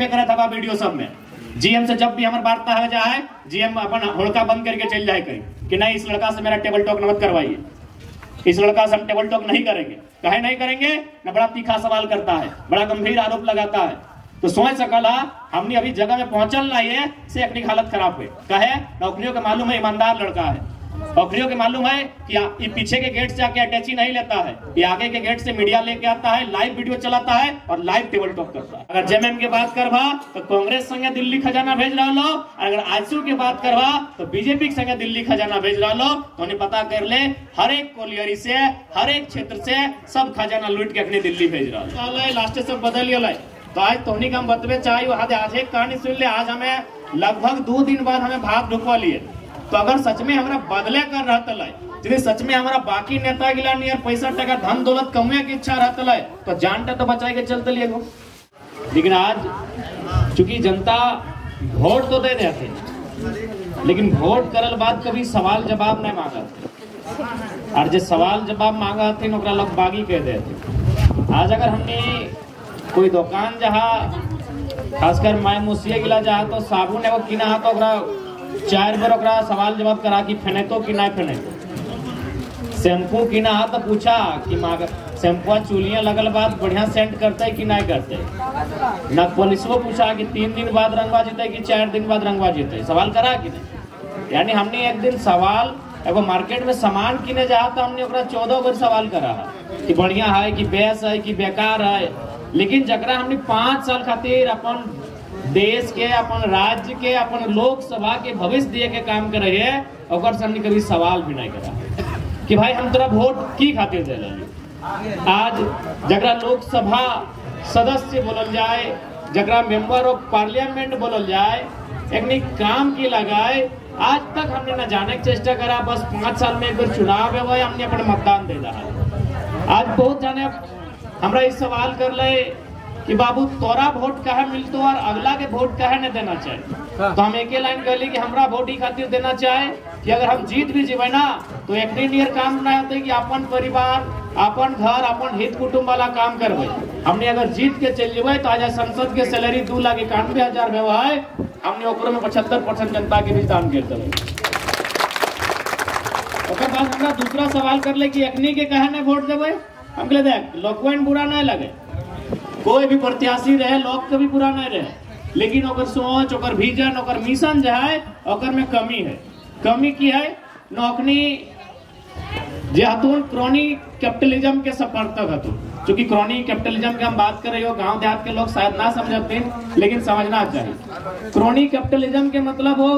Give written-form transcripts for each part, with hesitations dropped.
देखबे करे था वीडियो सब में। जीएम से जब भी हमारे वार्ता हो जाए, जीएम अपन होड़का बंद करके चल जाए कहीं कि नहीं, इस लड़का से मेरा टेबल टॉक मत करवाइए, इस लड़का से हम टेबल टॉक नहीं करेंगे। कहे नहीं करेंगे ना, बड़ा तीखा सवाल करता है, बड़ा गंभीर आरोप लगाता है। तो सोच सकला हमने अभी जगह में पहुंचल ना ये से अपनी हालत खराब हुई। कहे नौकरियों के मालूम है ईमानदार लड़का है, नौकरियों के मालूम है कि ये पीछे के गेट से आके अटैची नहीं लेता है, ये आगे के गेट से मीडिया लेके आता है, लाइव वीडियो चलाता है और लाइव टेबल टॉक करता है। अगर जेएमएम की बात करवा तो कांग्रेस संगे दिल्ली खजाना भेज रहा लो, अगर आजसू की बात करवा तो बीजेपी के संगे दिल्ली खजाना भेज रहा लो। तो उन्हें पता कर ले, हर एक कोलियरी से, हर एक क्षेत्र से सब खजाना लूट के अपनी दिल्ली भेज रहा है। लास्ट सब बदल गया। तो आज तोहनी का हम बतबे चाहिए, आज एक कहानी सुन ले। आज हमें लगभग 2 दिन बाद हमें भाग ढुकवा लिए। तो अगर सच में हमारा बदले कर रहा तला, यदि सच में हमारा बाकी नेता गिला नहीं और पैसा टका धन दौलत कमाए की इच्छा रहा तला, तो जानता तो बचाए के चलते लिए। लेकिन आज चूंकि जनता वोट तो दे देते, लेकिन वोट करल बाद कभी सवाल जवाब नहीं मांगा, और जो सवाल जवाब मांगा थे ओकरा लोग बागी कह देते। आज अगर हमने कोई दुकान जहाँ खासकर माय मुसिया गिला जहाँ तो साबुन एगो किना तो 4 बार ओकरा सवाल जवाब करा कि फेने तो कि नहीं फेने। शैम्पू किना तो पूछा कि शैम्पू चूलियां लगल बाद बढ़िया सेंट करते कि नहीं करते। न पुलिसो पूछा कि 3 दिन बाद रंगवा जीते कि 4 दिन बाद रंगवा जीते, सवाल करा कि नहीं। यानी हमने एक दिन सवाल एगो मार्केट में सामान किने जा तो हमने ओकरा 14 बार सवाल करा है कि बढ़िया है कि बेस है कि बेकार है। लेकिन जकरा हमने 5 साल खातिर अपन देश के, अपन राज्य के, अपन लोकसभा के भविष्य दिए के काम कर रहे हैं, और हमने कभी सवाल भी नहीं करा कि भाई हम तोरा वोट की खातिर दे रहे। आज जकरा लोकसभा सदस्य बोलल जाए, जकरा मेंबर ऑफ पार्लियामेंट बोलल जाए, एक काम की लगाए, आज तक हमने न जाने की चेष्टा करा। बस 5 साल में एक बार चुनाव है, हमने अपने मतदान दे रहा। आज बहुत जाने हमरा इस सवाल कर ले कि बाबू तोरा वोट काहे मिलतो और अगला के वोट काहे न देना चाहिए। तो हम एक लाइन कहली कि हमरा वोट ही खातिर देना चाहे कि अगर हम जीत भी जीवे ना तो एक नियर काम ना होते कि अपन परिवार, अपन घर, अपन हित कुटुंब वाला काम करवे। हमने अगर जीत के चल जेबे तो आज संसद के सैलरी 2,91,000 में है, हमने ओकरो में 75% जनता के भी दान कर देवे। ओकर बाद हमरा दूसरा सवाल कर ले कि एकनी के काहे न वोट देवे। हम कहले देख लोकवन बुरा नहीं लगे, कोई भी प्रत्याशी रहे लोग कभी बुरा नहीं रहे, लेकिन ओकर सोच, ओकर विजन, ओकर मिशन जो है ओकर में कमी है। कमी की है नौकरी जेहतून क्रोनी कैपिटलिज्म के समर्थक हतु। चूंकि क्रोनी कैपिटलिज्म के हम बात कर रहे हो, गांव देहात के लोग शायद ना समझते, लेकिन समझना चाहिए। क्रोनी कैपिटलिज्म के मतलब हो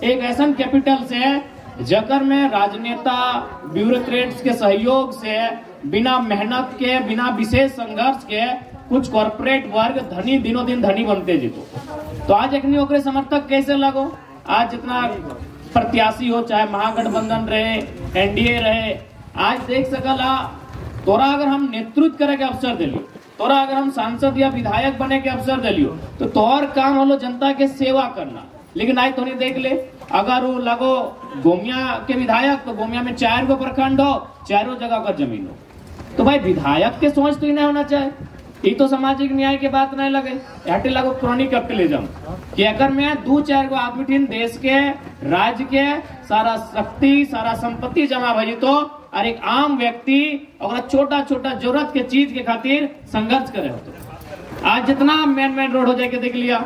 एक ऐसा कैपिटल से जकर में राजनेता, ब्यूरोक्रेट्स के सहयोग से, बिना मेहनत के, बिना विशेष संघर्ष के कुछ कॉर्पोरेट वर्ग धनी दिनों दिन धनी बनते जीतो। तो आज एक ओकरे समर्थक कैसे लगो। आज जितना प्रत्याशी हो, चाहे महागठबंधन रहे, एनडीए रहे, आज देख सकला तोरा अगर हम नेतृत्व करे के अवसर दिलियो, तोरा अगर हम सांसद या विधायक बने के अवसर दिलियो, तो तोहर काम होलो जनता के सेवा करना। लेकिन आज तो नहीं देख ले, अगर वो लगो गोमिया के विधायक तो गोमिया में 4 गो प्रखंड हो, 4 जगह का जमीन हो, तो भाई विधायक के सोच तो ही नहीं होना चाहिए। ये तो सामाजिक न्याय के बात नहीं लगे, हटे लगो क्रोनी कैपिटलिज्म कि अगर में 2-4 गो आदमी देश के, राज्य के सारा शक्ति, सारा संपत्ति जमा भजी तो और एक आम व्यक्ति और छोटा छोटा जरूरत के चीज के खातिर संघर्ष करे होते। आज जितना मेन रोड हो जाए के देख लिया,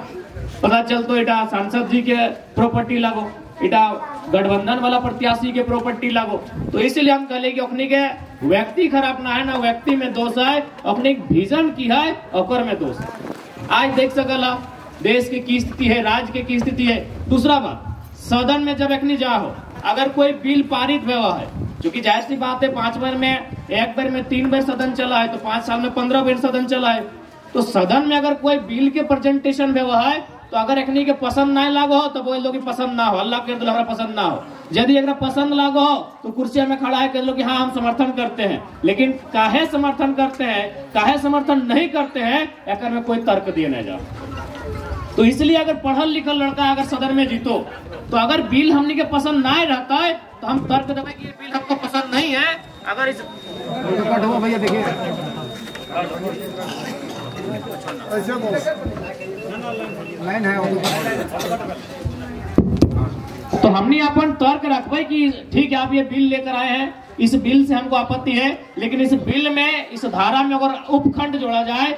पता चलतो इटा सांसद जी के प्रॉपर्टी लागो, इटा गठबंधन वाला प्रत्याशी के प्रॉपर्टी लागो। तो इसलिए हम कहले कि अपनी के व्यक्ति खराब ना है, ना व्यक्ति में दोष है, अपने विजन की है और में दोष है। आज देख सकला देश की स्थिति है, राज्य की स्थिति है। दूसरा बात, सदन में जब एकनी जाओ, अगर कोई बिल पारित हुआ है, क्योंकि जाहिर सी बात है 5 बार में, 1 बार में 3 बार सदन चला है, तो 5 साल में 15 बार सदन चला है। तो सदन में अगर कोई बिल के प्रेजेंटेशन हुआ है, तो अगर एकनी के पसंद ना लागो हो तो बोल दो कि पसंद ना हो, अल्लाह के हमरा पसंद ना हो। यदि एक पसंद लागो हो तो कुर्सी में खड़ा है कह लो कि हाँ हम समर्थन करते हैं। लेकिन काहे समर्थन करते हैं, काहे समर्थन नहीं करते हैं, एक में कोई तर्क दिए नहीं जा। तो इसलिए अगर पढ़ल लिखल लड़का अगर सदन में जीतो, तो अगर बिल हमने के पसंद ना रहता है तो हम तर्क देवे कि बिल हमको पसंद नहीं है। अगर इस भैया देखिए लाइन है। तो हमने अपन तर्क रखबे कि ठीक है, आप ये बिल लेकर आए हैं, इस बिल से हमको आपत्ति है, लेकिन इस बिल में, इस धारा में अगर उपखंड जोड़ा जाए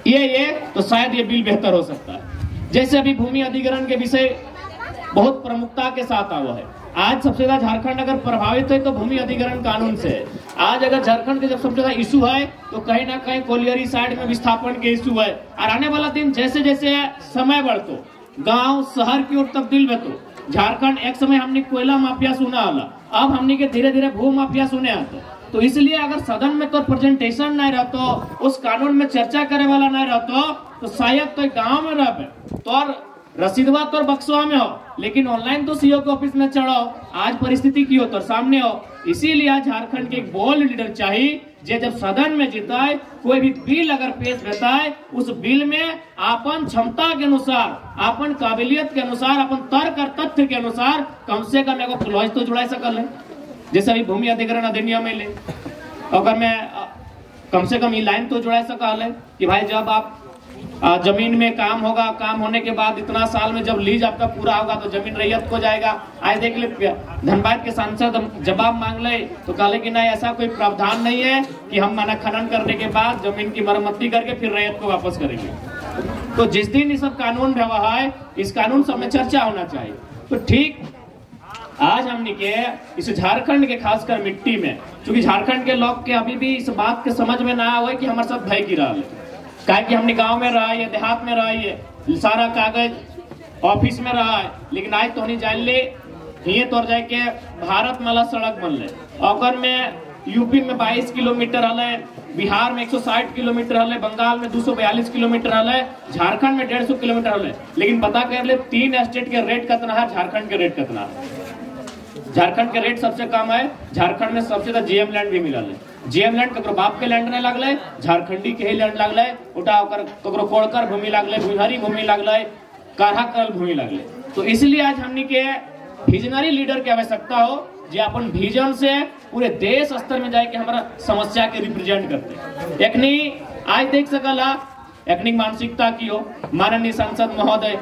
ये तो शायद ये बिल बेहतर हो सकता है। जैसे अभी भूमि अधिग्रहण के विषय बहुत प्रमुखता के साथ हुआ है। आज सबसे ज्यादा झारखंड अगर प्रभावित है तो भूमि अधिग्रहण कानून से है। आज अगर झारखंड के जब सबसे ज्यादा इशू है तो कहीं ना कहीं कोलियरी साइड में विस्थापन के इशू है। और आने वाला दिन जैसे जैसे समय बढ़तो, गांव शहर की ओर तब्दील होतो, झारखंड एक समय हमने कोयला माफिया सुना होला, अब हमने के धीरे धीरे भू माफिया सुने आते। तो इसलिए अगर सदन में तो प्रेजेंटेशन नहीं रहतो, उस कानून में चर्चा करे वाला नहीं रहतो, तो शायद तो गाँव में रहे तो रसीदवा तो बक्सवा में हो, लेकिन ऑनलाइन तो सीओ के ऑफिस में चढ़ो। आज परिस्थिति की हो तो सामने हो। इसीलिए आज झारखंड के एक बोल्ड लीडर चाहिए, जे जब सदन में जीता है, कोई भी बिल अगर पेश रहता है, उस बिल में अपन क्षमता के अनुसार, अपन काबिलियत के अनुसार, अपन तर्क और तथ्य के अनुसार कम से कम एगो क्लॉज तो जुड़ा सकल है। जैसे अभी भूमि अधिग्रहण अधिनियम में ले, अगर मैं कम से कम ये लाइन तो जुड़ा सकल है कि भाई जब आप जमीन में काम होगा, काम होने के बाद इतना साल में जब लीज आपका पूरा होगा तो जमीन रैयत को जाएगा। आज देख ले धनबाद के सांसद जवाब मांग ले तो कहले कि नहीं, ऐसा कोई प्रावधान नहीं है कि हम माना खनन करने के बाद जमीन की मरम्मती करके फिर रैयत को वापस करेंगे। तो जिस दिन ये सब कानून व्यवहार है, इस कानून सब में चर्चा होना चाहिए। तो ठीक आज हमने के इस झारखंड के खासकर मिट्टी में, क्योंकि झारखंड के लोग के अभी भी इस बात के समझ में ना आवे कि हमारे साथ भय गिरा है। काहे कि हमने गांव में रहा है, देहात में रहा है, सारा कागज ऑफिस में रहा है, लेकिन आज तो नहीं जान ले ये तोड़ जाए के भारत माला सड़क बन ले। अगर में यूपी में 22 किलोमीटर हल, बिहार में 160 किलोमीटर हल, बंगाल में 242 किलोमीटर हल, झारखंड में 150 किलोमीटर हल। लेकिन पता कर ले 3 स्टेट के रेट कितना है, झारखंड के रेट कितना है। झारखंड के रेट सबसे कम है। झारखंड में सबसे ज्यादा जीएम लैंड भी मिलल है। जीएम लैंड ककरो बाप के लैंड नहीं लगले, झारखंडी के ही लैंड लगले। उठा ओकर ककरो कोड़कर भूमि लगले, भुजहरी भूमि लगले, काढ़ा करल भूमि लगले। तो इसलिए आज हमनी के विजनरी लीडर की आवश्यकता हो, जो अपन विजन से पूरे देश स्तर में जाए के हमारा समस्या के रिप्रेजेंट करते। एकनी आज देख सकला, एकनी मानसिकता की हो। माननीय सांसद महोदय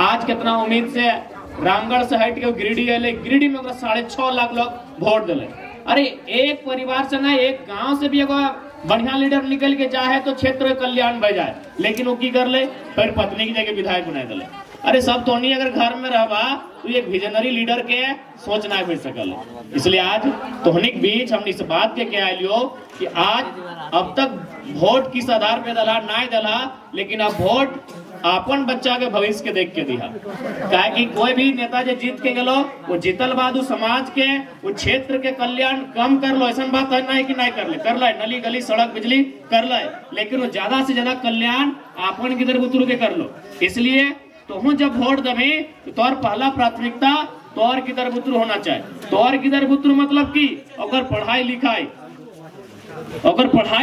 आज कितना उम्मीद से रामगढ़ से हट के गिरिडीह अले, गिरिडीह में 6.5 लाख लोग वोट दिले। अरे एक परिवार से ना, एक गांव से भी अगर बढ़िया लीडर निकल के जाए तो क्षेत्र कल्याण बढ़ जाए, लेकिन वो की कर ले, फिर पत्नी की जगह विधायक बना दिले। अरे सब तो नहीं, अगर घर में रहबा तो एक विजनरी लीडर के सोचना फिर सकल। इसलिए आज तोहनिक बीच हम इस बात के क्या लियो कि आज अब तक वोट किस आधार पे दला ना दला, लेकिन अब वोट अपन बच्चा के भविष्य के देख के दिया। काहे कि कोई भी नेता जो जीत के गेलो, वो जीतल बाद समाज के, वो क्षेत्र के कल्याण कम कर लो, ऐसा बात है नहीं कि नहीं कर ले, नली गली सड़क बिजली कर ले, लेकिन वो ज्यादा से ज्यादा कल्याण अपन किधर बुतरू के कर लो। इसलिए तो जब वोट देवे तो तोर पहला प्राथमिकता तोर किधर बुतरू होना चाहिए। तोर किधर बुतरू मतलब की अगर पढ़ाई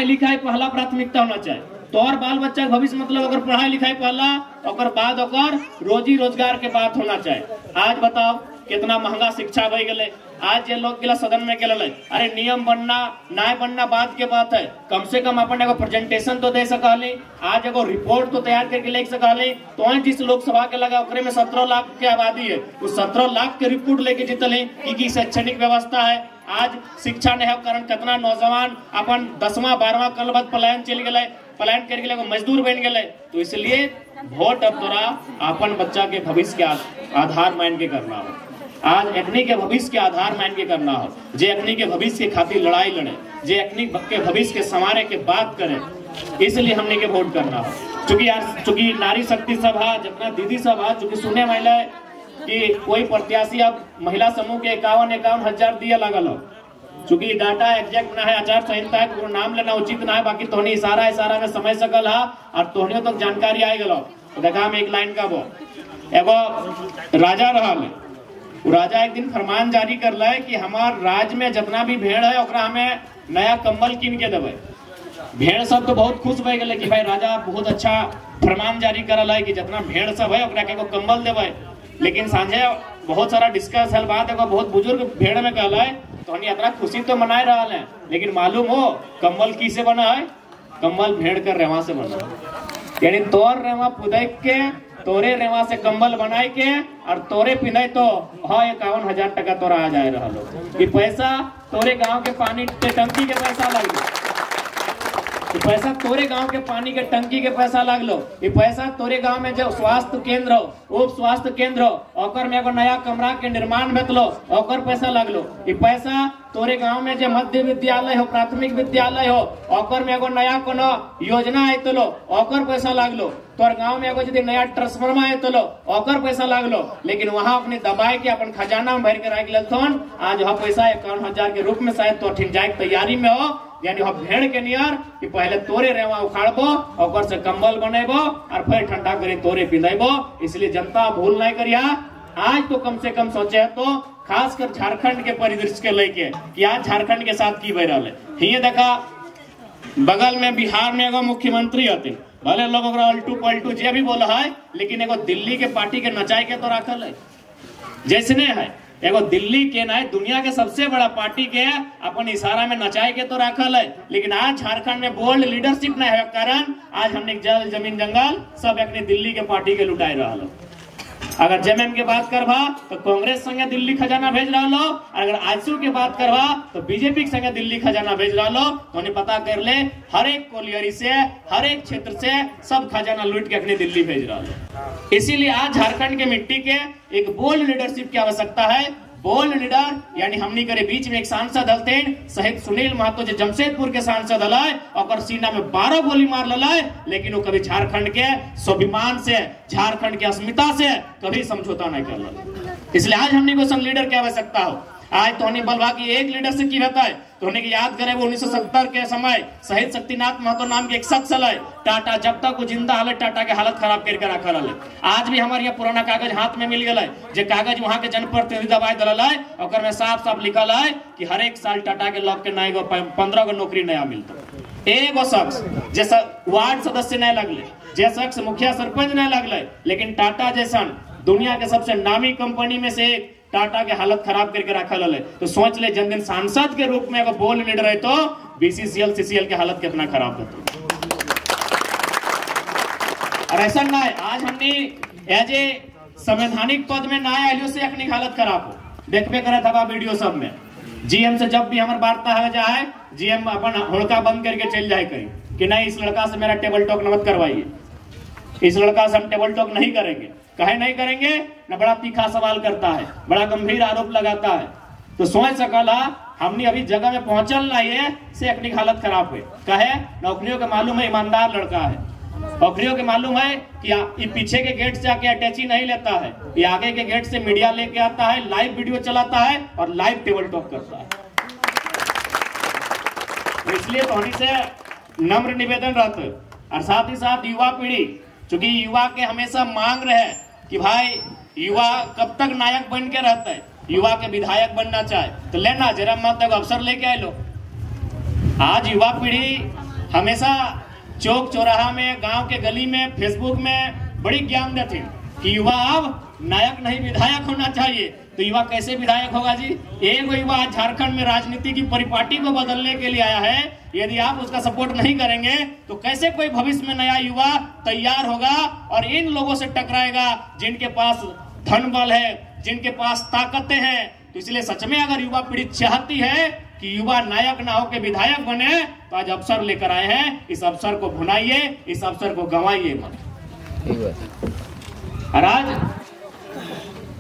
लिखाई पहला प्राथमिकता होना चाहिए। तोर बाल बच्चा के भविष्य मतलब अगर पढ़ाई लिखाई पहला, और बाद अगर रोजी रोजगार के बात होना चाहिए। आज बताओ कितना महंगा शिक्षा बढ़ गए। आज ये लोग गिला सदन में गेल, अरे नियम बनना ना बनना बात के बात है, कम से कम अपन एगो प्रेजेंटेशन तो दे सकली, आज एगो रिपोर्ट तो तैयार करके ले सकली। तो जिस लोकसभा के लगा ओकरे में 17 लाख की आबादी है, उस 17 लाख के रिपोर्ट लेके जीतल है कि शैक्षणिक व्यवस्था है। आज शिक्षा नहीं कारण कितना नौजवान अपन 10वां 12वां कल बाद पलायन चल गए, पलायन कर गए, मजदूर बन गए। तो इसलिए वोट अब तोरा अपन बच्चा के भविष्य के आधार मान के करना हो। आज अखनी के भविष्य के आधार मान के करना हो, जे अखनी के भविष्य के खातिर लड़ाई लड़े, जे अखनी के भविष्य के संवारे के बात करे, इसलिए हमने के वोट करना हो। चूंकि नारी शक्ति सभा जितना दीदी सभा चूंकि सुने महिला कि कोई प्रत्याशी अब महिला समूह के 51 हजार दिया लगल हो। चूंकि डाटा एग्जैक्ट ना है, आचार संहिता है, नाम लेना उचित ना है, बाकी तोहनी इशारा में समझ सकल है और तोहनियों तक जानकारी आई गलो। देखा हम एक लाइन का वो एगो राजा रहा, राजा एक दिन फरमान जारी कर ला है कि हमार राज्य में जितना भी भेड़ है ओकरा हमें नया कंबल कीन के देवे। भेड़ सब तो बहुत खुश भय गए कि भाई राजा बहुत अच्छा फरमान जारी करल है कि जितना भेड़ सब है ओकरा के कंबल देवे। लेकिन सांझे बहुत सारा डिस्कस हल बात है, बहुत बुजुर्ग भेड़ में कहला है तो हम इतना खुशी तो मनाए रहा है, लेकिन मालूम हो कंबल की से बना है, कंबल भेड़ कर रेवा से बना है। यानी तोर रेवा पुदैक के तोरे रेवा से कंबल बनाए के और तोरे पिंधे तो हाँ 51,000 टका तोरा आ जाए रहा लो। ये पैसा तोरे गांव के पानी के टंकी के पैसा लग लो, ये पैसा तोरे गांव के पानी के टंकी के पैसा लग लो, ये पैसा तोरे गांव में जो स्वास्थ्य केंद्र हो उप स्वास्थ्य केंद्र ओकर में एगो नया कमरा के निर्माण भेटलो ओकर पैसा लग लो, ये पैसा तोरे गांव में जो मध्य विद्यालय हो प्राथमिक विद्यालय हो ओकर में एगो नया कोनो योजना आयतलो ओकर पैसा लागलो, तोर गांव में एगो यदि नया ट्रांसफार्मर आयतलो ओकर पैसा लागलो। लेकिन वहां अपने दबाए के अपन खजाना में भर के रख लेथन। आज वह पैसा 51,000 के रूप में शायद तो ठिन जाए तैयारी में हो, यानी वह भेड़ के नियर कि पहले तोरे रेवा उखाड़बो ओकर से कंबल बनेबो और फिर ठंडा करे तोरे पिंधेबो। इसलिए जनता भूल नहीं करिया। आज तो कम से कम सोचे तो खासकर झारखंड के परिदृश्य के लेके कि आज झारखंड के साथ की बह रहा है। ये देखा बगल में बिहार में एगो मुख्यमंत्री होते भले लोग अल्टू पलटू जे भी बोला है, लेकिन एगो दिल्ली के पार्टी के नचाई के तो रखल है जैसने है एगो दिल्ली के ना दुनिया के सबसे बड़ा पार्टी के अपन इशारा में नचाए के तो रखल है। लेकिन आज झारखंड में बोल्ड लीडरशिप न है कारण आज हमने जल जमीन जंगल सब अपनी दिल्ली के पार्टी के लुटाए रहा लो। अगर जेएमएम के बात करवा तो कांग्रेस संगे दिल्ली खजाना भेज रहा लो, अगर आजसू के बात करवा तो बीजेपी के संगे दिल्ली खजाना भेज रहा लो। तो उन्हें पता कर ले हर एक कोलियरी से हर एक क्षेत्र से सब खजाना लूट के अपनी दिल्ली भेज रहा लो। इसीलिए आज झारखंड के मिट्टी के एक बोल्ड लीडरशिप की आवश्यकता है। बोल्ड लीडर यानी हमनी करे बीच में एक सांसद हलते शहीद सुनील महतो जो जमशेदपुर के सांसद हलाय और सीना में 12 गोली मार ललाय, लेकिन वो कभी झारखंड के स्वाभिमान से झारखंड के अस्मिता से कभी समझौता नहीं कर। इसलिए आज हमनी को संग लीडर की आवश्यकता हो। आज तो बलवा की एक लीडर से की रहता है तो उन्हें याद करे वो 1970 के समय शहीद शक्तिनाथ महतो नाम के एक शख्स है टाटा, जब तक वो जिंदा हले टाटा के हालत खराब करके रखा रहे। आज भी हमारे यहाँ पुराना कागज हाथ में मिल गया जो कागज वहाँ के जनप्रतिनिधि दबाई दल है में साफ साफ लिखल है कि हर एक साल टाटा के लोग के नए 15 गो नौकरी नया मिलता। एगो शख्स जैसा वार्ड सदस्य नहीं लगले, जे शख्स मुखिया सरपंच नहीं लगले, लेकिन टाटा जैसा दुनिया के सबसे नामी कंपनी में से एक टाटा के हालत खराब करके रखल है। तो सोच ले जन सांसद के रूप में अगर बोल्ड लीडर है तो बीसीसीएल सीसीएल की हालत कितना खराब होती। और ऐसा ना है आज हमने एज ए संवैधानिक पद में ना आये से अपनी हालत खराब हो। देखबे करा था वीडियो सब में जीएम से जब भी हमारे वार्ता है जाए जीएम अपन होड़का बंद करके चल जाए कहीं कि नहीं इस लड़का से मेरा टेबल टॉक मत करवाइए, इस लड़का से हम टेबल टॉक नहीं करेंगे। कहे नहीं करेंगे न बड़ा तीखा सवाल करता है, बड़ा गंभीर आरोप लगाता है। तो सोच सकला हमने अभी जगह में पहुंचल ना ये से अपनी हालत खराब हुई। कहे नौकरियों के मालूम है ईमानदार लड़का है, नौकरियों के मालूम है कि ये पीछे के गेट से आके अटैची नहीं लेता है, ये आगे के गेट से मीडिया लेके आता है, लाइव वीडियो चलाता है और लाइव टेबल टॉक करता है। तो इसलिए तो हमी से नम्र निवेदन रहते और साथ ही साथ युवा पीढ़ी, चूंकि युवा के हमेशा मांग रहे कि भाई युवा कब तक नायक बन के रहता है, युवा के विधायक बनना चाहे तो लेना जरा मत अवसर लेके आए लो। आज युवा पीढ़ी हमेशा चौक चौराहा में गांव के गली में फेसबुक में बड़ी ज्ञान देते कि युवा अब नायक नहीं विधायक होना चाहिए। तो युवा कैसे विधायक होगा जी? एक युवा झारखंड में राजनीति की परिपाटी को बदलने के लिए आया है। यदि आप उसका सपोर्ट नहीं करेंगे तो कैसे कोई भविष्य में नया युवा तैयार होगा और इन लोगों से टकराएगा जिनके पास धन बल है, जिनके पास ताकतें हैं। तो इसलिए सच में अगर युवा पीढ़ी चाहती है कि युवा नायक ना हो के विधायक बने तो आज अवसर लेकर आए हैं। इस अवसर को भुनाइए, इस अवसर को गंवाइए मत। और आज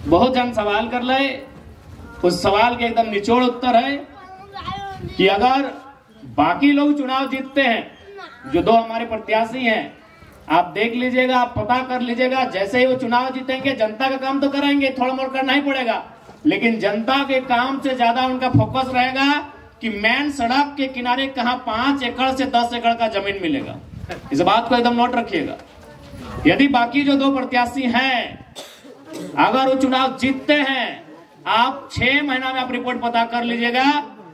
बहुत जन सवाल कर ले, उस सवाल के एकदम निचोड़ उत्तर है कि अगर बाकी लोग चुनाव जीतते हैं, जो दो हमारे प्रत्याशी हैं, आप देख लीजिएगा, आप पता कर लीजिएगा, जैसे ही वो चुनाव जीतेंगे जनता का काम तो करेंगे, थोड़ा मोड़ करना ही पड़ेगा, लेकिन जनता के काम से ज्यादा उनका फोकस रहेगा कि मेन सड़क के किनारे कहां 5 एकड़ से 10 एकड़ का जमीन मिलेगा। इस बात को एकदम नोट रखिएगा। यदि बाकी जो दो प्रत्याशी हैं अगर वो चुनाव जीतते हैं, आप 6 महीना में आप रिपोर्ट पता कर लीजिएगा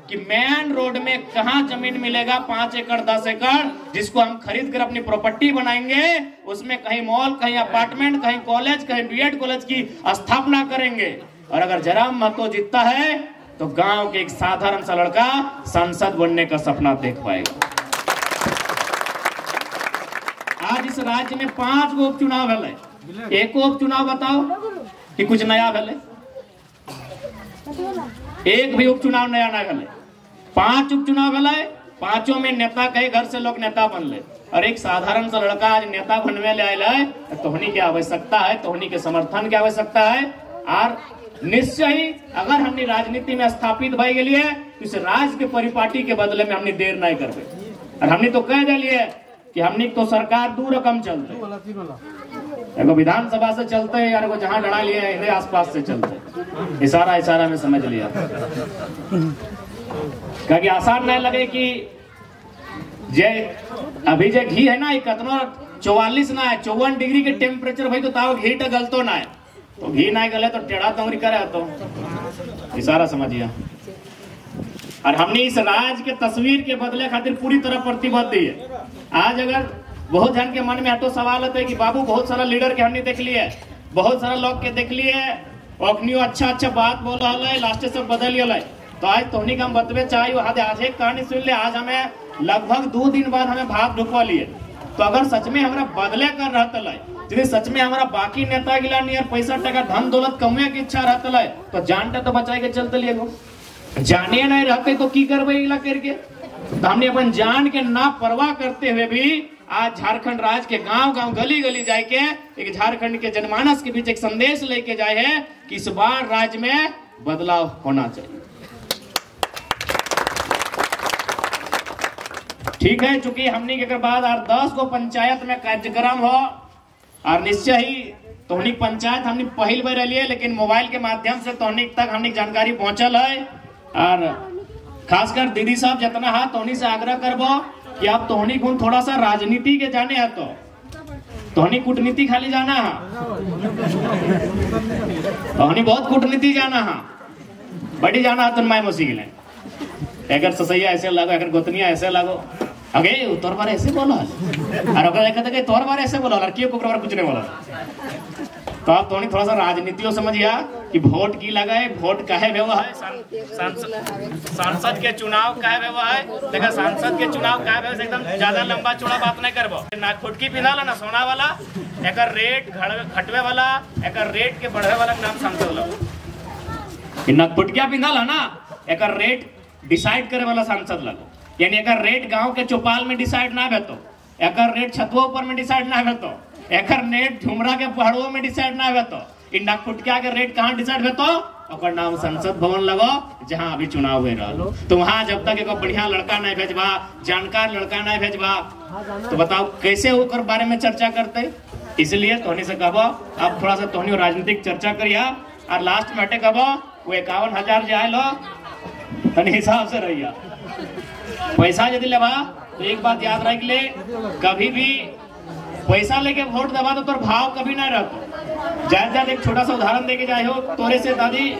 कि मेन रोड में कहां जमीन मिलेगा 5 एकड़ 10 एकड़, जिसको हम खरीद कर अपनी प्रॉपर्टी बनाएंगे, उसमें कहीं मॉल, कहीं अपार्टमेंट, कहीं कॉलेज, कहीं बीएड कॉलेज की स्थापना करेंगे। और अगर जयराम महतो जीतता है तो गांव के एक साधारण सा लड़का सांसद बनने का सपना देख पाएगा। आज इस इस राज्य में 5 गो उपचुनाव भेले, एको उपचुनाव बताओ कि कुछ नया भेले? एक भी उपचुनाव नया ना भेले। 5 उपचुनाव भेले, 5 में नेता कहे घर से लोग नेता बनले, और एक साधारण सा लड़का आज नेता बनवे ले आयल है। तोहनी की आवश्यकता है, तोहनी के समर्थन की आवश्यकता है। और निश्चय ही अगर हमने राजनीति में स्थापित भाई के लिए तो इस राज्य के परिपाटी के बदले में हमने देर नहीं करबे। और हमने तो कह दिलिए कि हमने तो सरकार 2 रकम चलते, एगो विधानसभा से चलते यार, एगो जहां लड़ा लिए इन्हें आसपास से चलते। इशारा में समझ लिया, क्योंकि आसान नहीं लगे कि जे अभी जे घी है ना, कितना 44 ना है, 54 डिग्री के टेम्परेचर भाई, तो ताव घी तो गलतो ना है, तो घी ना गले तो टेढ़ा तंगरी करे तो इशारा समझिए। और हमने इस राज के तस्वीर के बदले खातिर पूरी तरह प्रतिबद्ध है। आज अगर बहुत जन के मन में हटो सवाल होता है कि बाबू बहुत सारा लीडर के हमने देख लिए, बहुत सारा लोग के देख लिए, अखनियो अच्छा बात बोल रहा है, लास्ट से बदल गया, तो आज तोहनी का हम बतवे चाहिए। आज एक कहानी सुन ले, आज हमें लगभग 2 दिन बाद हमें भाग ढुकवा लिए। तो अगर सच में हमारा बदले कर रहता है, यदि सच में हमारा बाकी नेता गिला नहीं पैसा टका धन दौलत कमे की इच्छा रहता है, तो जानते तो बचाए के चलते लिए जानिए नहीं रहते तो की करबे इला करके। तो हमने अपन जान के ना परवाह करते हुए भी आज झारखंड राज्य के गांव गली गली जाके एक झारखंड के जनमानस के बीच एक संदेश लेके जाए है कि इस बार राज्य में बदलाव होना चाहिए। ठीक है, चूंकि हमने के बाद 10 गो पंचायत में कार्यक्रम हो, और निश्चय ही तोहनी पंचायत हमने पहल बार लिए, लेकिन मोबाइल के माध्यम से तोहनी तक हमने जानकारी पहुंचल है। और खासकर दीदी साहब जितना है तोहनी से आग्रह करबो कि आप तोहनी गुण थोड़ा सा राजनीति के जाने है, तो तोहनी कूटनीति खाली जाना है, तोहनी बहुत कूटनीति जाना है, बड़ी जाना है। तो माय मुसीबत है, अगर ससैया ऐसे लगो, अगर गोतनिया ऐसे लगो, अगे तोर बार ऐसे बोला, और अगर कहते तोर बार ऐसे बोला, लड़कियों को कुछ नहीं बोला। तो आप तोहनी थोड़ा सा राजनीतियों समझिया कि वोट की लगाए, वोट कहे भेवा है, सांसद के चुनाव कहे भेवा है। देखा सांसद के चुनाव कहे भेवा, एकदम ज्यादा लंबा चौड़ा बात नहीं करबो। ना फुटकी पिनाला ना सोना वाला, एकर रेट घटवे वाला, एकर रेट के बढ़े वाला नाम सांसद लगो। ना फुटकिया पिनाला ना, एकर रेट डिसाइड करे वाला सांसद लगो। यानी अगर रेट गांव के चौपाल में डिसाइड ना भेतो, एकर रेट छतुआ ऊपर में डिसाइड ना भेतो, एकर रेट झुमरा के पहाड़ों में डिसाइड ना भेतो, इंडा फुटकिया के रेट कहाँ डिसाइड भेतो, ओकर नाम संसद भवन लगो, जहां अभी चुनाव हुए रहा। तो वहां जब तक एक बढ़िया लड़का नहीं भेजबा, जानकार लड़का नहीं भेजबा, तो बताओ कैसे ओकर बारे में चर्चा करते। इसलिए तोहनी से कहबो अब थोड़ा सा तोहनी राजनीतिक चर्चा करिया, और लास्ट में हटे कहबो वो 51,000 जाए लो, हिसाब से रहिया। पैसा यदि लेबा तो एक बात याद रख ले, कभी भी पैसा लेके वोट दबा तो तोर भाव कभी नहीं रहता। ज्यादा एक छोटा सा उदाहरण देके जाए हो, तोरे से दादी,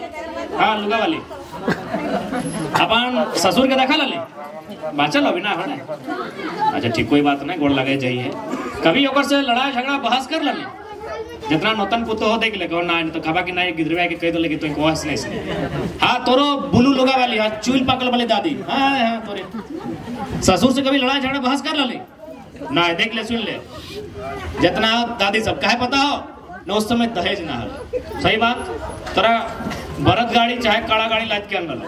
हाँ लुगा वाली अपन ससुर के देखा ले बाचल अभी ना है। अच्छा ठीक, कोई बात नहीं, गोड़ लगे जाइए। कभी ओकर से लड़ाई झगड़ा बहस कर ले, जितना नौतन पुतो हो देख ले ना, तो कहा कि ना गिरवा के कह दो लेकिन तो कोहस नहीं। हाँ तोरो बुलू लुगा वाली, हाँ चूल पकड़ वाली दादी, हाँ तोरे ससुर से कभी लड़ाई झगड़ा बहस कर ले ना, देख ले सुन ले। जितना दादी सब कहे पता हो न, उस समय दहेज ना हो। सही बात, तोरा बरत गाड़ी चाहे कड़ा गाड़ी लाद के अनल,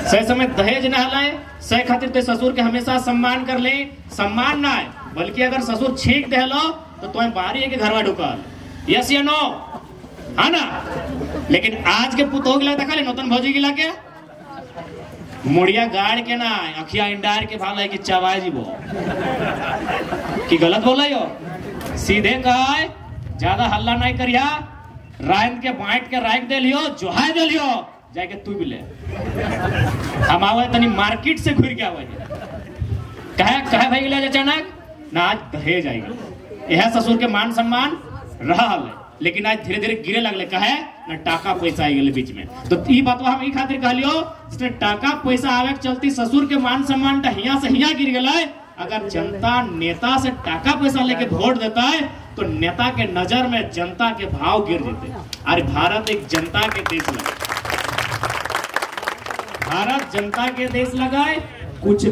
सही समय दहेज ना हलाए, सही खातिर ते ससुर के हमेशा सम्मान कर ले। सम्मान ना है, बल्कि अगर ससुर छींक दे लो तो तुम्हें बारी है कि घरवा ढुकाल, यस या नो, है ना। लेकिन आज के पुतोह गिला देखा ले, नौतन भौजी गिला के मुड़िया गाड़ के ना, अखिया इंडार के भाला है कि चवाई जी वो कि गलत बोला यो। सीधे कहा है, ज्यादा हल्ला नहीं करिया, रायन के बांट के राख दे लियो, जोहाय दे लियो, जाके तू भी ले। हम आवे तनी मार्केट से घुर गया कहे भाई गिला अचानक ना, आज दहेज आएगा। यह ससुर के मान सम्मान रहा है, लेकिन आज धीरे धीरे गिरे लगले, कहे ना टाका पैसा आ गए बीच में। तो ई बात हम ई खातिर कहलियो, जिसने टाका पैसा आवे के चलती ससुर के मान सम्मान हिया से हिया गिर गए। अगर जनता नेता से टाका पैसा लेके वोट देता है तो नेता के नजर में जनता के भाव गिर जाते। अरे भारत एक जनता के देश लगा, भारत जनता के देश लगाए, कुछ भी